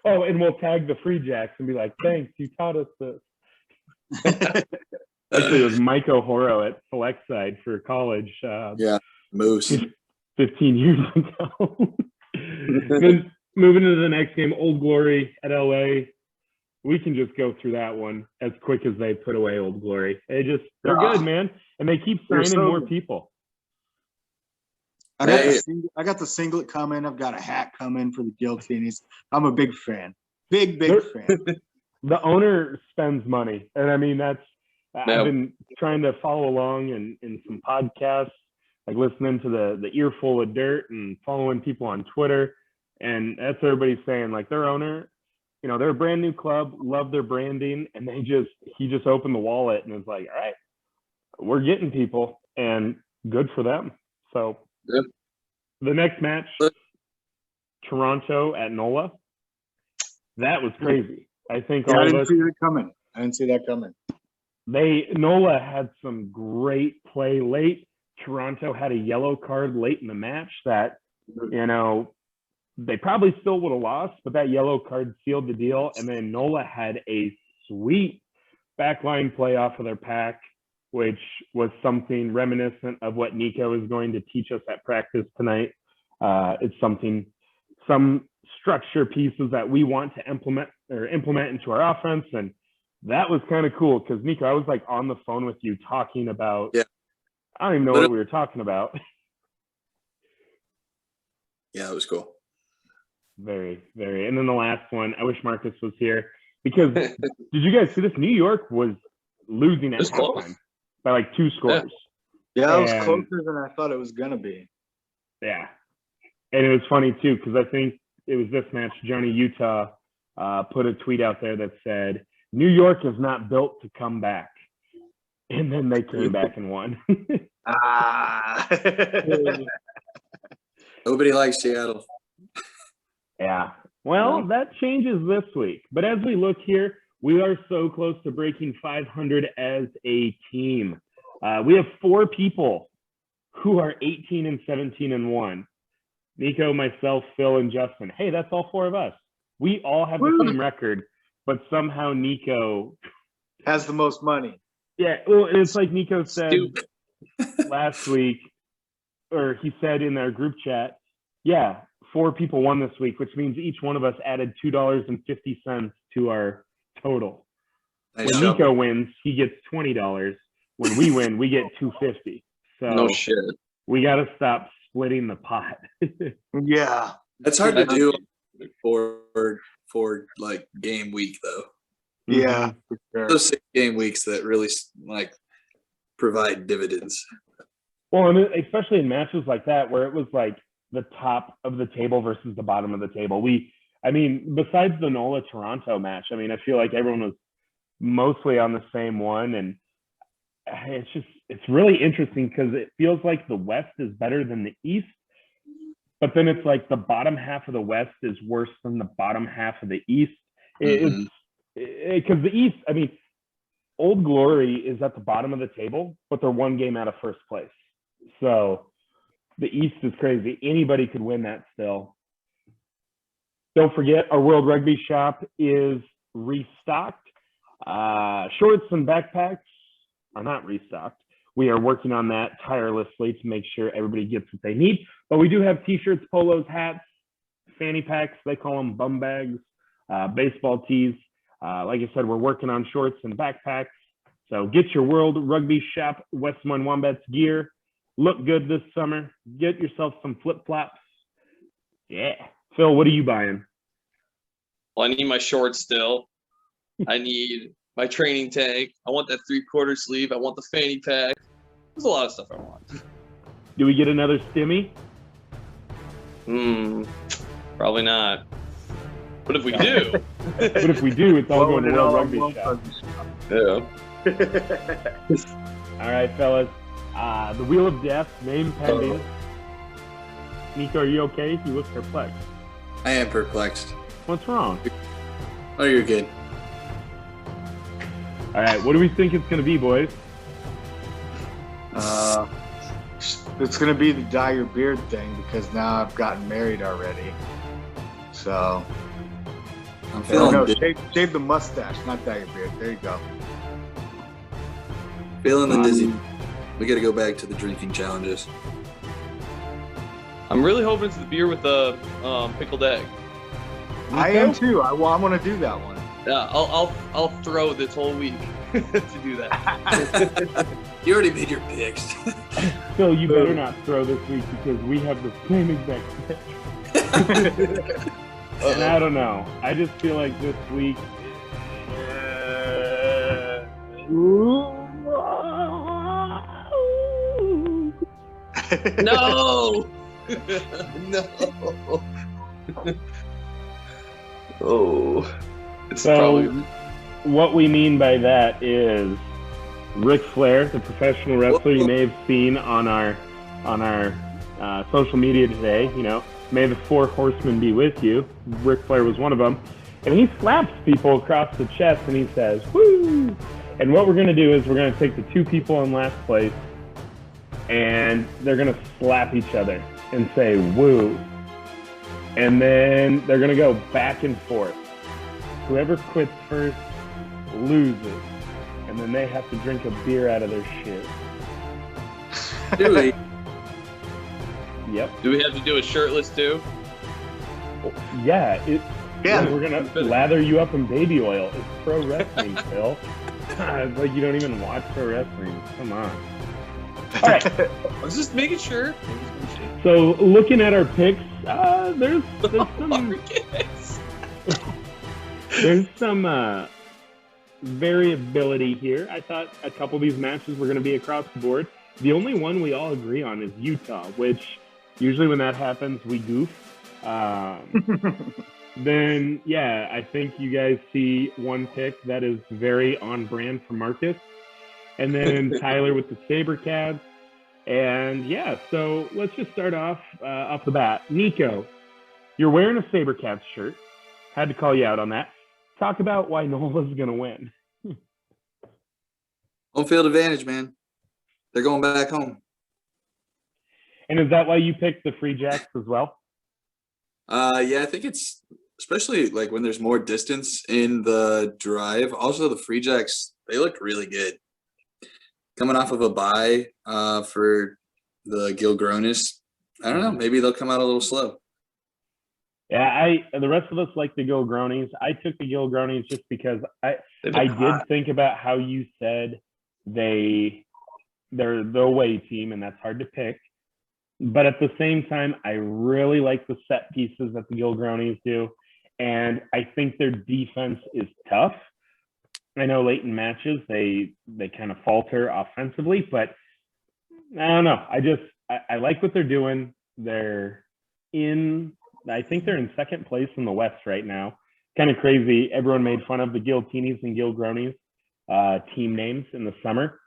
and we'll tag the Free Jacks and be like, "Thanks, you taught us this." Actually, it was Mike O'Horo at Select Side for college. Moose. 15 years ago. Then moving to the next game, Old Glory at LA. We can just go through that one as quick as they put away Old Glory. They're good, man. And they keep signing more people. I got the singlet coming. I've got a hat coming for the Guillotines. I'm a big fan. Big fan. The owner spends money. And I mean, I've been trying to follow along in some podcasts, like listening to the Earful of Dirt and following people on Twitter. And that's what everybody's saying. Like, their owner, they're a brand new club, love their branding, and he just opened the wallet and was like, all right, we're getting people, and good for them. So the next match, Toronto at NOLA, that was crazy. I think I didn't see that coming. NOLA had some great play late. Toronto had a yellow card late in the match that, they probably still would have lost, but that yellow card sealed the deal. And then NOLA had a sweet backline play off of their pack, which was something reminiscent of what Nico is going to teach us at practice tonight. It's some structure pieces that we want to implement into our offense. And that was kind of cool because, Nico, I was like on the phone with you talking about, I don't even know what we were talking about. Yeah, it was cool. Very, very. And then the last one, I wish Marcus was here because did you guys see this? New York was losing at halftime by like 2 scores. Yeah, it was closer than I thought it was going to be. Yeah. And it was funny too, because I think it was this match, Johnny Utah put a tweet out there that said, New York is not built to come back. And then they came back and won. Nobody likes Seattle. Yeah. Well, that changes this week. But as we look here, we are so close to breaking 500 as a team. We have 4 people who are 18 and 17 and 1. Nico, myself, Phil, and Justin. Hey, that's all 4 of us. We all have the same record, but somehow Nico has the most money. Yeah, well, it's like Nico said last week, or he said in our group chat, 4 people won this week, which means each one of us added $2.50 to our total. When Nico wins, he gets $20. When we win, we get $2.50. So no shit. We got to stop splitting the pot. Yeah, that's hard to do for like game week though. Yeah, for sure. Those 6 game weeks that really like provide dividends. Well, and especially in matches like that where it was like the top of the table versus the bottom of the table. Besides the NOLA Toronto match, I feel like everyone was mostly on the same one, and it's really interesting because it feels like the West is better than the East. but then it's like the bottom half of the West is worse than the bottom half of the East. It's because the East, I mean, Old Glory is at the bottom of the table, but they're one game out of first place. So the East is crazy. Anybody could win that still. Don't forget, our World Rugby shop is restocked. Shorts and backpacks are not restocked. We are working on that tirelessly to make sure everybody gets what they need. But we do have t-shirts, polos, hats, fanny packs, they call them bum bags, baseball tees. Like I said, we're working on shorts and backpacks. So get your World Rugby Shop West Des Moines Wombats gear. Look good this summer. Get yourself some flip-flops. Yeah. Phil, what are you buying? Well, I need my shorts still. I need my training tank. I want that 3/4 sleeve. I want the fanny pack. There's a lot of stuff I want. Do we get another stimmy? Probably not. But if we do, But if we do, it's all going to World Rugby Shop. yeah. All right, fellas. The Wheel of Death, name pending. Nico, are you okay? You look perplexed. I am perplexed. What's wrong? Oh, you're good. All right, what do we think it's going to be, boys? It's gonna be the dye your beard thing because now I've gotten married already. So I'm feeling no, shave the mustache, not dye your beard. There you go. feeling the dizzy. We got to go back to the drinking challenges. I'm really hoping it's the beer with the pickled egg. I am too. I want to do that one. Yeah, I'll throw this whole week to do that. You already made your picks. Phil, you better not throw this week because we have the same exact schedule. And I don't know. I just feel like this week. No. No. Oh. It's So, probably what we mean by that is Ric Flair, the professional wrestler you may have seen on our social media today. You know, may the four horsemen be with you. Ric Flair was one of them, and he slaps people across the chest and he says, "Woo!" And what we're going to do is we're going to take the two people in last place, and they're going to slap each other and say "Woo," and then they're going to go back and forth. Whoever quits first loses, and then they have to drink a beer out of their shit. Do we? Yep. Do we have to do it shirtless too? Yeah. Yeah. We're gonna lather you up in baby oil. It's pro wrestling, Phil. It's like you don't even watch pro wrestling. Come on. All right. I was just making sure. So looking at our picks, there's some there's some variability here. I thought a couple of these matches were going to be across the board. The only one we all agree on is Utah, which usually when that happens, we goof. Then, yeah, I think you guys see one pick that is very on brand for Marcus. And then Tyler with the SaberCats. And, yeah, so let's just start off the bat. Nico, you're wearing a SaberCats shirt. Had to call you out on that. Talk about why Nola's going to win. Home field advantage, man. They're going back home. And is that why you picked the Free Jacks as well? Yeah, I think it's especially like when there's more distance in the drive. Also, the Free Jacks, they looked really good. Coming off of a bye for the Gilgronis. I don't know. Maybe they'll come out a little slow. Yeah, the rest of us like the Gilgronis. I took the Gilgronis just because I did think about how you said they're the away team, and that's hard to pick. But at the same time, I really like the set pieces that the Gilgronis do, and I think their defense is tough. I know late in matches they kind of falter offensively, but I don't know. I like what they're doing. I think they're in second place in the West right now. Kind of crazy. Everyone made fun of the Giltinis and Gilgronis team names in the summer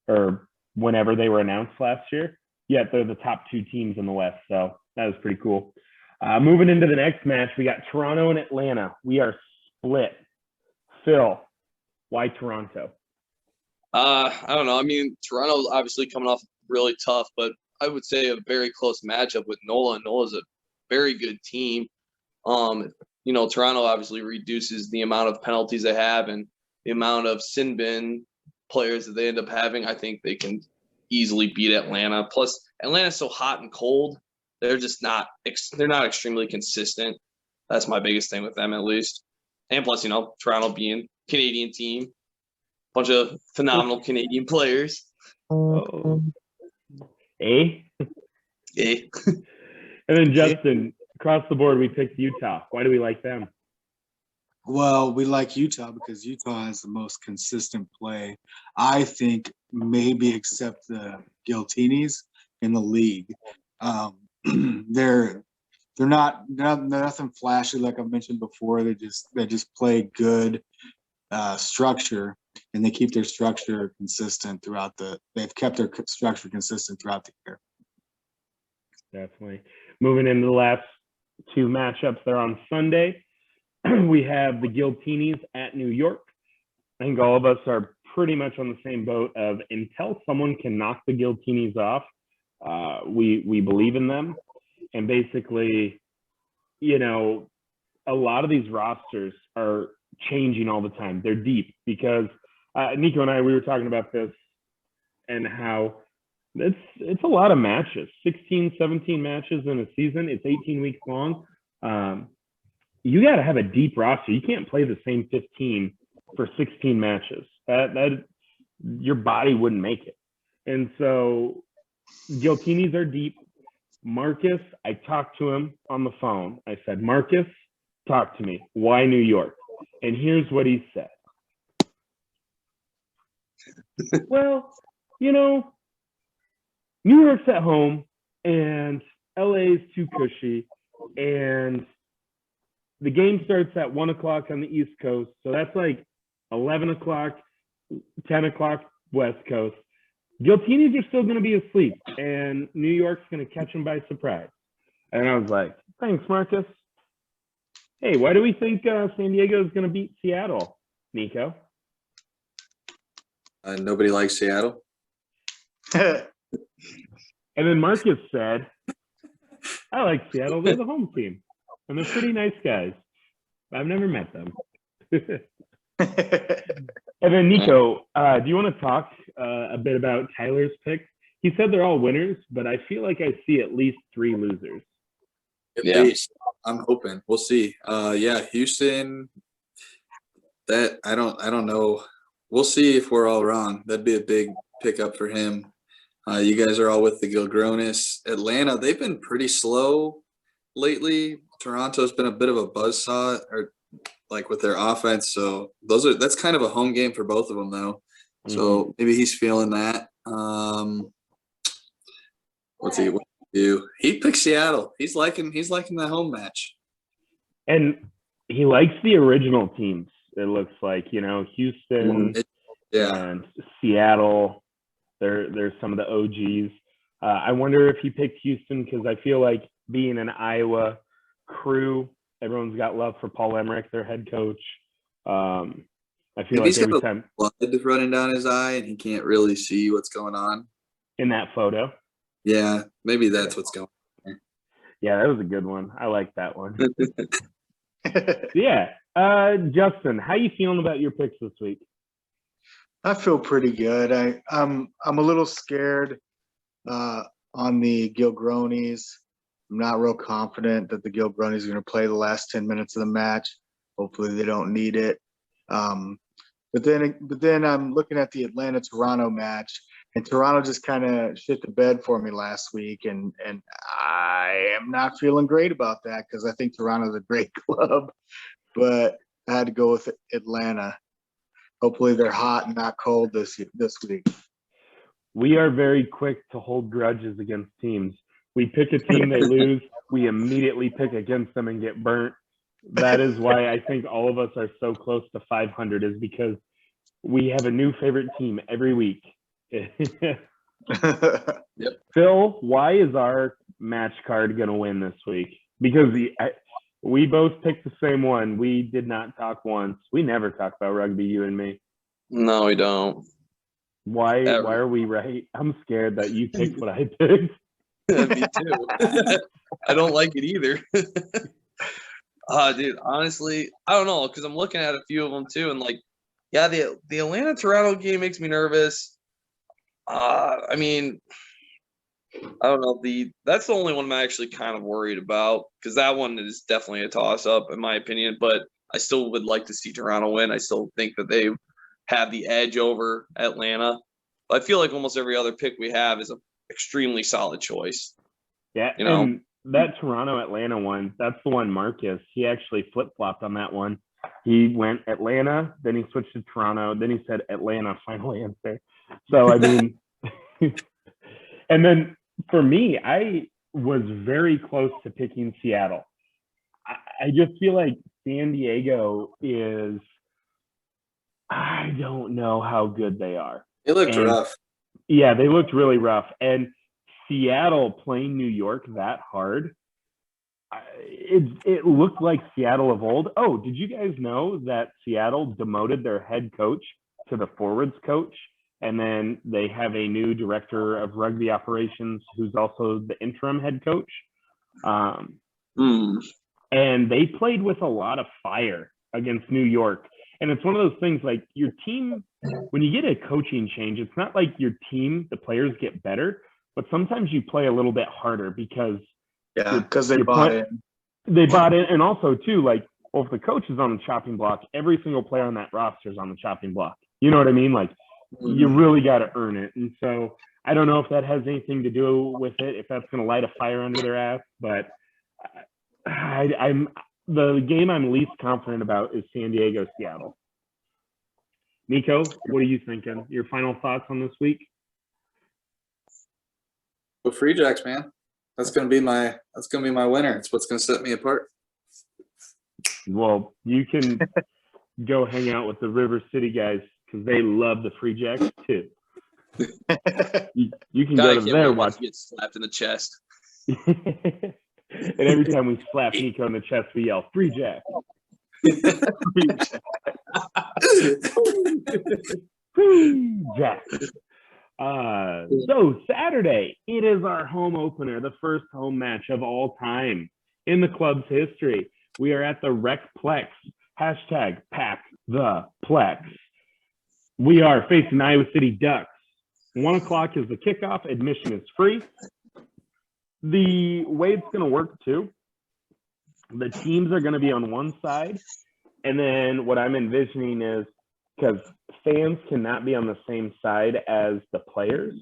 or whenever they were announced last year. Yet they're the top two teams in the West. So That was pretty cool. Moving into the next match, we got Toronto and Atlanta. We are split. Phil, why Toronto? I don't know. I mean, Toronto's obviously coming off really tough, but I would say a very close matchup with NOLA. NOLA's a very good team. Toronto obviously reduces the amount of penalties they have and the amount of sin bin players that they end up having. I think they can easily beat Atlanta. Plus, Atlanta's so hot and cold. They're just not extremely consistent. That's my biggest thing with them, at least. And plus, Toronto being Canadian team, bunch of phenomenal Canadian players. Oh. Eh? Eh. And then Justin, across the board, we picked Utah. Why do we like them? Well, we like Utah because Utah has the most consistent play, I think, maybe except the Giltinis in the league. They're not nothing flashy like I mentioned before. They just play good structure, and they keep their structure consistent they've kept their structure consistent throughout the year. Definitely. Moving into the last two matchups, they're on Sunday. We have the Giltinis at New York. I think all of us are pretty much on the same boat of until someone can knock the Giltinis off, we believe in them. And basically, a lot of these rosters are changing all the time. They're deep because Nico and I, we were talking about this and how it's a lot of matches, 16, 17 matches in a season. It's 18 weeks long. You got to have a deep roster. You can't play the same 15 for 16 matches. That your body wouldn't make it. And so Giltinis are deep. Marcus, I talked to him on the phone. I said, Marcus, talk to me. Why New York? And here's what he said. Well, New York's at home and LA is too cushy. And the game starts at 1 o'clock on the East Coast. So that's like 11 o'clock, 10 o'clock West Coast. Giltinis are still going to be asleep, and New York's going to catch them by surprise. And I was like, thanks, Marcus. Hey, why do we think San Diego is going to beat Seattle, Nico? Nobody likes Seattle. And then Marcus said, I like Seattle. They're the home team. And they're pretty nice guys. I've never met them. And then Nico, do you want to talk a bit about Tyler's picks? He said they're all winners, but I feel like I see at least 3 losers. At least. I'm hoping. We'll see. Houston. That I don't know. We'll see if we're all wrong. That'd be a big pickup for him. You guys are all with the Gilgronis. Atlanta, they've been pretty slow lately. Toronto's been a bit of a buzzsaw, or like with their offense. So that's kind of a home game for both of them, though. So maybe he's feeling that. What's he do? He picked Seattle. He's liking that home match. And he likes the original teams. It looks like, Houston and Seattle. They're some of the OGs. I wonder if he picked Houston because I feel like being an Iowa crew, everyone's got love for Paul Emmerich, their head coach. I feel like every time blood running down his eye and he can't really see what's going on in that photo. Yeah, maybe that's what's going on. Yeah, that was a good one. I like that one. Yeah. Justin, how you feeling about your picks this week? I feel pretty good. I'm a little scared on the Gilgronis. I'm not real confident that the Gilgronis are going to play the last 10 minutes of the match. Hopefully they don't need it. But then I'm looking at the Atlanta-Toronto match, and Toronto just kind of shit the bed for me last week, and I am not feeling great about that because I think Toronto's a great club, but I had to go with Atlanta. Hopefully they're hot and not cold this week. We are very quick to hold grudges against teams. We pick a team, they lose, we immediately pick against them and get burnt. That is why I think all of us are so close to 500, is because we have a new favorite team every week. Phil, why is our match card going to win this week? Because we both picked the same one. We did not talk once. We never talk about rugby, you and me. No, we don't. Why Ever. are we right? I'm scared that you picked what I picked. Me too. I don't like it either. Dude, honestly, I don't know, because I'm looking at a few of them too, and like, yeah, the Atlanta Toronto game makes me nervous. I mean, I don't know. That's the only one I'm actually kind of worried about, because that one is definitely a toss up in my opinion. But I still would like to see Toronto win. I still think that they have the edge over Atlanta. But I feel like almost every other pick we have is an extremely solid choice. Yeah, You know? and that Toronto Atlanta one, that's the one Marcus. He actually flip flopped on that one. He went Atlanta, then he switched to Toronto, then he said Atlanta, final answer. So I mean, and then for me, I was very close to picking Seattle. I just feel like San Diego is, I don't know how good they are. It looked rough. Yeah, they looked really rough. And Seattle playing New York that hard, it looked like Seattle of old. Oh, did you guys know that Seattle demoted their head coach to the forwards coach? And then they have a new director of rugby operations who's also the interim head coach. And they played with a lot of fire against New York. And it's one of those things, like, your team, when you get a coaching change, it's not like your team, the players get better, but sometimes you play a little bit harder because they bought in. They bought in. And also too, like, well, if the coach is on the chopping block, every single player on that roster is on the chopping block. You know what I mean? Like, you really got to earn it. And so I don't know if that has anything to do with it, if that's going to light a fire under their ass, but I'm the game I'm least confident about is San Diego, Seattle. Nico, what are you thinking? Your final thoughts on this week? Well, Free Jacks, man. That's gonna be my winner. It's what's gonna set me apart. Well, you can go hang out with the River City guys because they love the Free Jacks too. You can go to their watch. Get slapped in the chest. And every time we slap Nico in the chest, we yell, "Free Jack!" Free Jack! So Saturday, it is our home opener, the first home match of all time in the club's history. We are at the Recplex. Hashtag pack the Plex. We are facing Iowa City Ducks. 1 o'clock is the kickoff. Admission is free. The way it's going to work too, the teams are going to be on one side. And then what I'm envisioning is, because fans cannot be on the same side as the players,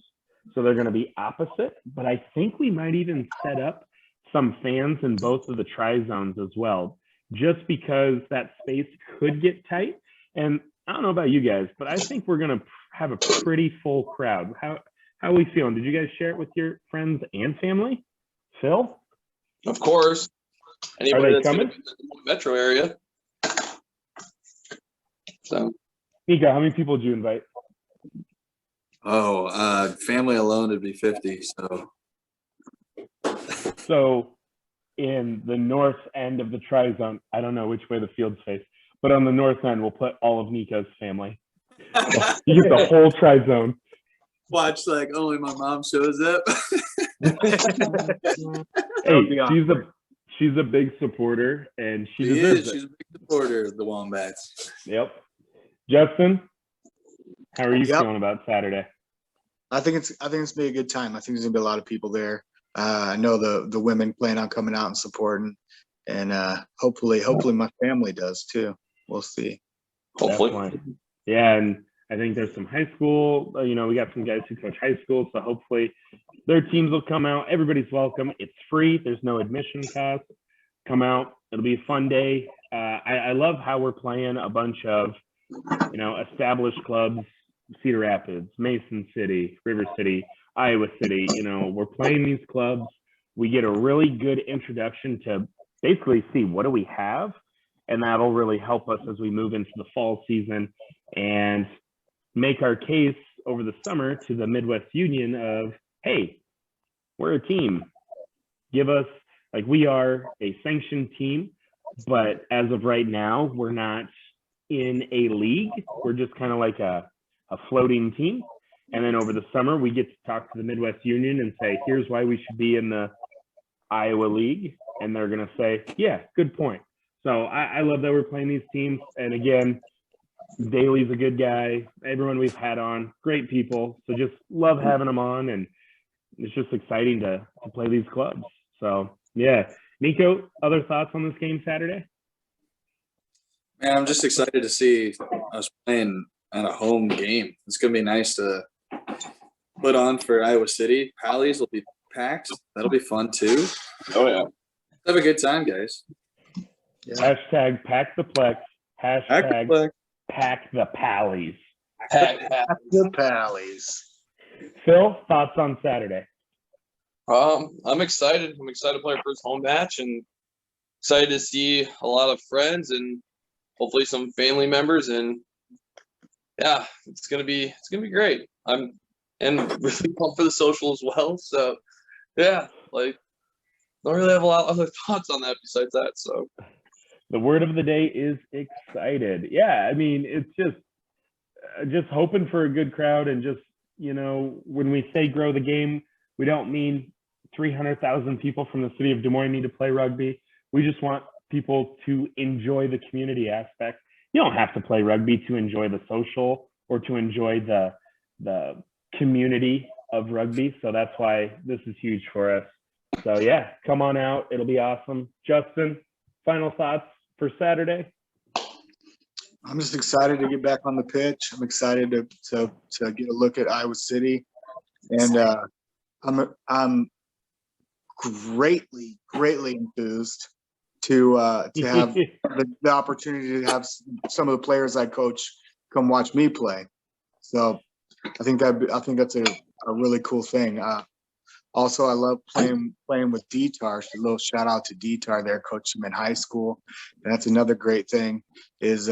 so they're going to be opposite. But I think we might even set up some fans in both of the tri-zones as well, just because that space could get tight. And I don't know about you guys, but I think we're going to have a pretty full crowd. How are we feeling? Did you guys share it with your friends and family? Phil? Of course. Anybody Are they that's coming? in the metro area. So, Nico, how many people did you invite? Oh, family alone would be 50. So in the north end of the tri-zone, I don't know which way the fields face, but on the north end, we'll put all of Nico's family. You get the whole tri-zone. Watch, like, only my mom shows up. Hey, she's a big supporter, and she deserves it. She's a big supporter of the Wombats. Yep. Justin, how are you feeling about Saturday? I think it's gonna be a good time. I think there's gonna be a lot of people there. I know the women plan on coming out and supporting, and hopefully my family does too. We'll see. hopefully. Definitely. Yeah, and I think there's some high school, we got some guys who coach high school, so hopefully their teams will come out. Everybody's welcome. It's free. There's no admission cost. Come out. It'll be a fun day. I love how we're playing a bunch of, established clubs, Cedar Rapids, Mason City, River City, Iowa City. We're playing these clubs. We get a really good introduction to basically see what do we have, and that'll really help us as we move into the fall season and make our case over the summer to the Midwest Union of, hey, we're a team. Give us, like, we are a sanctioned team, but as of right now, we're not in a league. We're just kind of like a floating team. And then over the summer, we get to talk to the Midwest Union and say, here's why we should be in the Iowa League. And they're going to say, yeah, good point. So I love that we're playing these teams. And again, Dailey's a good guy. Everyone we've had on, great people. So just love having them on. And it's just exciting to play these clubs. So, yeah. Nico, other thoughts on this game Saturday? Man, I'm just excited to see us playing at a home game. It's going to be nice to put on for Iowa City. Pallies will be packed. That'll be fun, too. Oh, yeah. Have a good time, guys. Yeah. Hashtag pack the plex. Hashtag pack the pallies. The Pallies. Phil, thoughts on Saturday? I'm excited. I'm excited to play our first home match and excited to see a lot of friends and hopefully some family members. And yeah, it's gonna be great. I'm really pumped for the social as well. So yeah, like don't really have a lot of other thoughts on that besides that. So The word of the day is excited. Yeah, I mean, it's just hoping for a good crowd and just, you know, when we say grow the game, we don't mean 300,000 people from the city of Des Moines need to play rugby. We just want people to enjoy the community aspect. You don't have to play rugby to enjoy the social or to enjoy the community of rugby. So that's why this is huge for us. So yeah, come on out. It'll be awesome. Justin, final thoughts for Saturday? I'm just excited to get back on the pitch. I'm excited to get a look at Iowa City, and I'm greatly enthused to have the opportunity to have some of the players I coach come watch me play. So I think that's a really cool thing. Also, I love playing with D-Tar. A little shout out to D-Tar there, coached him in high school. And that's another great thing is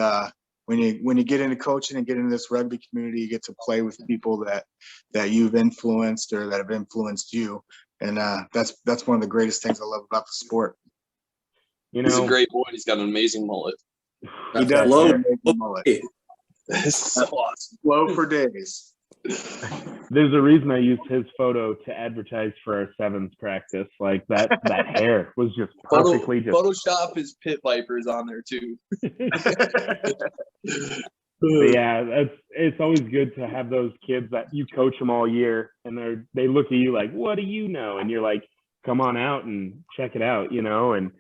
when you get into coaching and get into this rugby community, you get to play with people that you've influenced or that have influenced you. And that's one of the greatest things I love about the sport. You know, he's a great boy. He's got an amazing mullet. He does Low. have an amazing mullet. It's so awesome. Low for days. there's a reason I used his photo to advertise for our sevens practice. Like that hair was just perfectly Photoshop his pit vipers on there too. But yeah, it's always good to have those kids that you coach them all year and they look at you like, what do you know? And you're like, come on out and check it out, you know, and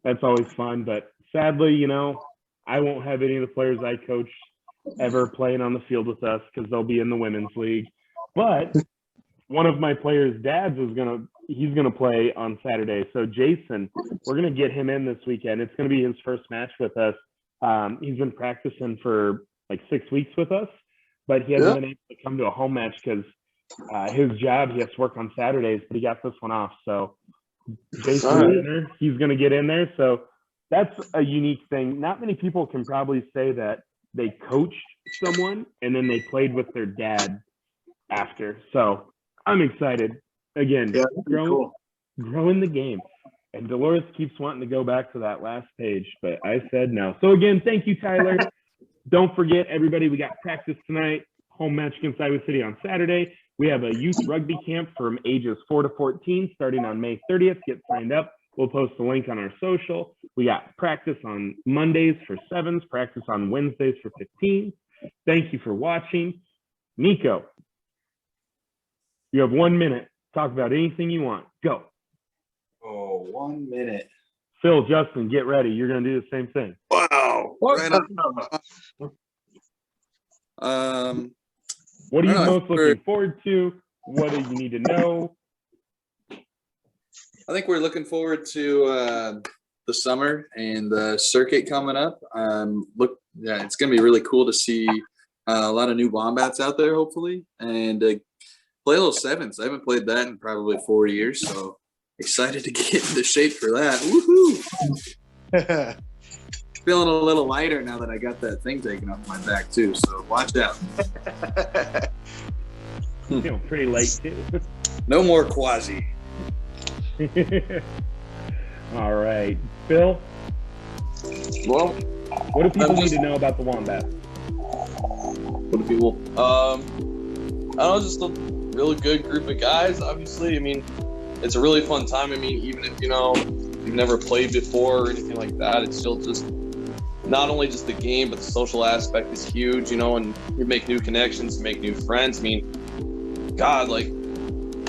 that's always fun. But sadly, you know, I won't have any of the players I coach ever playing on the field with us because they'll be in the women's league. But one of my players' dads he's gonna play on Saturday. So Jason, we're gonna get him in this weekend. It's gonna be his first match with us. He's been practicing for like 6 weeks with us, but he hasn't been able to come to a home match because his job, he has to work on Saturdays, but he got this one off. So Jason, he's gonna get in there. So that's a unique thing. Not many people can probably say that they coached someone and then they played with their dad after. So I'm excited. Again, growing the game. And Dolores keeps wanting to go back to that last page, but I said no. So again, thank you, Tyler. Don't forget, everybody, we got practice tonight, home match against Iowa City on Saturday. We have a youth rugby camp from ages 4 to 14 starting on May 30th. Get signed up. We'll post the link on our social. We got practice on Mondays for 7s, practice on Wednesdays for 15s. Thank you for watching. Nico, you have 1 minute. Talk about anything you want. Go. Oh, 1 minute. Phil, Justin, get ready. You're going to do the same thing. Wow. Right on. What are you most looking forward to? What do you need to know? I think we're looking forward to the summer and the circuit coming up. It's going to be really cool to see a lot of new Wombats out there, hopefully, and play a little sevens. I haven't played that in probably 4 years, so excited to get into shape for that. Woohoo! feeling a little lighter now that I got that thing taken off my back too. So watch out. Feeling pretty late too. No more quasi. All right, Phil. Well, What do people need to know about the Wombats? what do people? I don't know, just a really good group of guys. Obviously, I mean, it's a really fun time. I mean, even if you've never played before or anything like that, it's still just not only just the game, but the social aspect is huge. And you make new connections, make new friends. I mean, God, like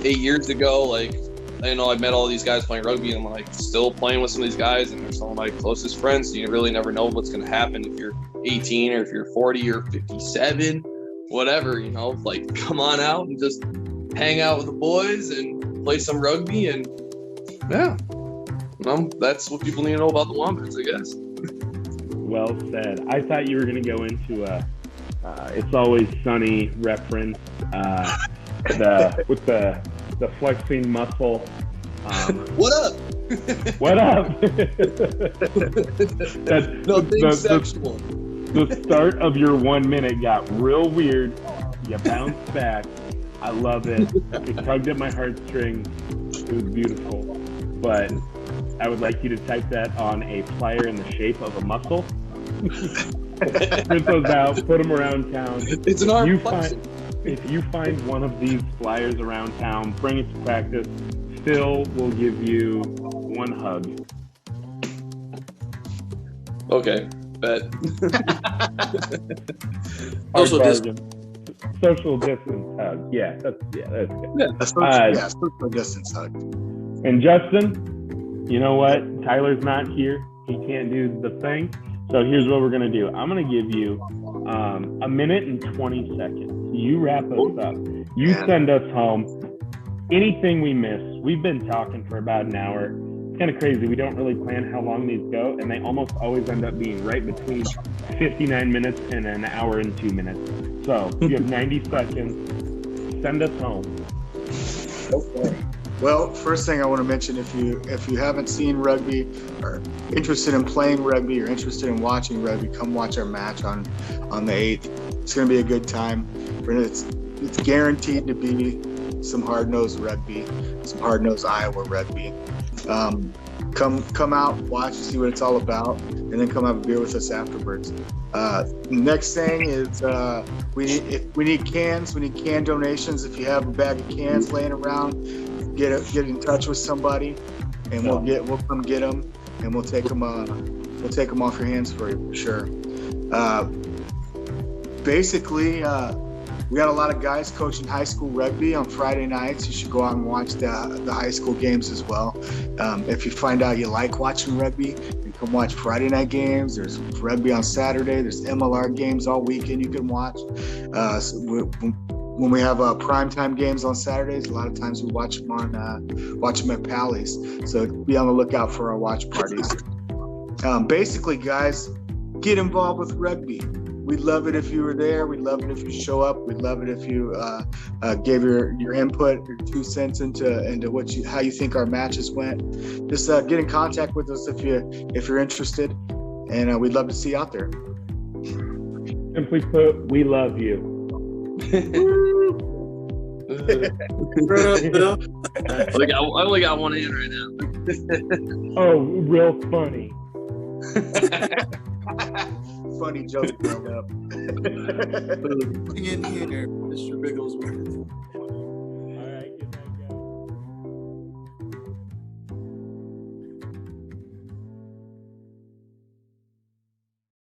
8 years ago, like I met all these guys playing rugby, and I'm like still playing with some of these guys, and they're some of my closest friends. So you really never know what's going to happen if you're 18 or if you're 40 or 57, whatever. Like come on out and just hang out with the boys and play some rugby, and yeah, that's what people need to know about the Wombats, I guess. Well said. I thought you were going to go into a "It's Always Sunny" reference with the flexing muscle. What up? What up? Nothing sexual. The start of your 1 minute got real weird. You bounced back. I love it. It tugged at my heartstrings. It was beautiful. But I would like you to type that on a plier in the shape of a muscle. Print those out, put them around town. It's an arm flexing. If you find one of these flyers around town, bring it to practice. Phil will give you one hug. Okay, bet. Also, Social distance hug. Yeah, that's good. Yeah, social distance hug. And Justin, you know what? Tyler's not here. He can't do the thing. So here's what we're going to do. I'm going to give you a minute and 20 seconds. You wrap us up. You send us home. Anything we miss, we've been talking for about an hour. It's kind of crazy. We don't really plan how long these go, and they almost always end up being right between 59 minutes and an hour and 2 minutes. So you have 90 seconds. Send us home. Okay. Well, first thing I want to mention, if you haven't seen rugby or interested in playing rugby or interested in watching rugby, come watch our match on the 8th. It's going to be a good time. It's guaranteed to be some hard-nosed rugby, some hard-nosed Iowa rugby. Come out, watch, see what it's all about, and then come have a beer with us afterwards. Next thing is we need cans. We need can donations. If you have a bag of cans laying around, get in touch with somebody, and we'll come get them, and we'll take them off your hands for you for sure. Basically, we got a lot of guys coaching high school rugby on Friday nights. You should go out and watch the high school games as well. If you find out you like watching rugby, you come watch Friday night games. There's rugby on Saturday. There's MLR games all weekend you can watch. When we have primetime games on Saturdays, a lot of times we watch them at Pally's. So be on the lookout for our watch parties. Basically, guys, get involved with rugby. We'd love it if you were there. We'd love it if you show up. We'd love it if you gave your input, your 2 cents into how you think our matches went. Just get in contact with us if you're interested, and we'd love to see you out there. Simply put, we love you. I only got one in right now. Oh, real funny. Funny joke growing up. Bring in here, Mr. Bigglesworth.